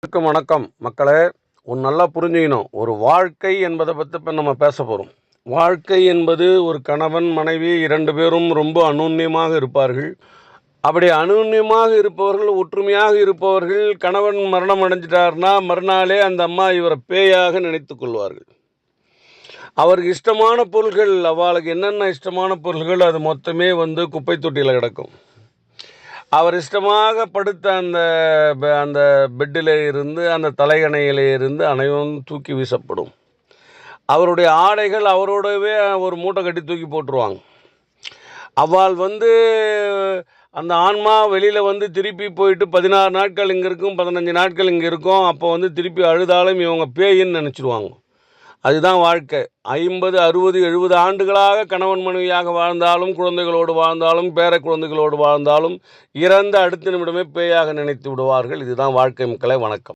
வணக்கம் மக்களே. நல்லா புரிஞ்சுக்கணும். ஒரு வாழ்க்கை என்பதை பற்றி இப்போ நம்ம பேச போகிறோம். வாழ்க்கை என்பது ஒரு கணவன் மனைவி 2 பேரும் ரொம்ப அநுண்ணியமாக இருப்பார்கள். அப்படி அநுண்ணியமாக இருப்பவர்கள், ஒற்றுமையாக இருப்பவர்கள், கணவன் மரணம் அடைஞ்சிட்டார்னா மறுநாளே அந்த அம்மா இவரை பேயாக நினைத்து கொள்வார்கள். அவருக்கு இஷ்டமான பொருள்கள், அவளுக்கு என்னென்ன இஷ்டமான பொருள்கள் அது மொத்தமே குப்பை தொட்டியில் கிடக்கும். அவர் இஷ்டமாக படுத்த அந்த பெட்டில் இருந்து, அந்த தலையணையிலே இருந்து அனைவரும் தூக்கி வீசப்படும். அவருடைய ஆடைகள் அவரோடவே ஒரு மூட்டை கட்டி தூக்கி போட்டுருவாங்க. அவள் அந்த ஆன்மா வெளியில் திருப்பி போயிட்டு 16 நாட்கள் இங்கே இருக்கும், 15 நாட்கள் இங்கே இருக்கும். அப்போ திருப்பி அழுதாலும் இவங்க பேயின்னு நினச்சிடுவாங்க. அதுதான் வாழ்க்கை. 50, 60, 70 ஆண்டுகளாக கணவன் மனைவியாக வாழ்ந்தாலும், குழந்தைகளோடு வாழ்ந்தாலும், பேர குழந்தைகளோடு வாழ்ந்தாலும், இறந்த அடுத்த நிமிடமே பேயாக நினைத்து விடுவார்கள். இதுதான் வாழ்க்கை மக்களே. வணக்கம்.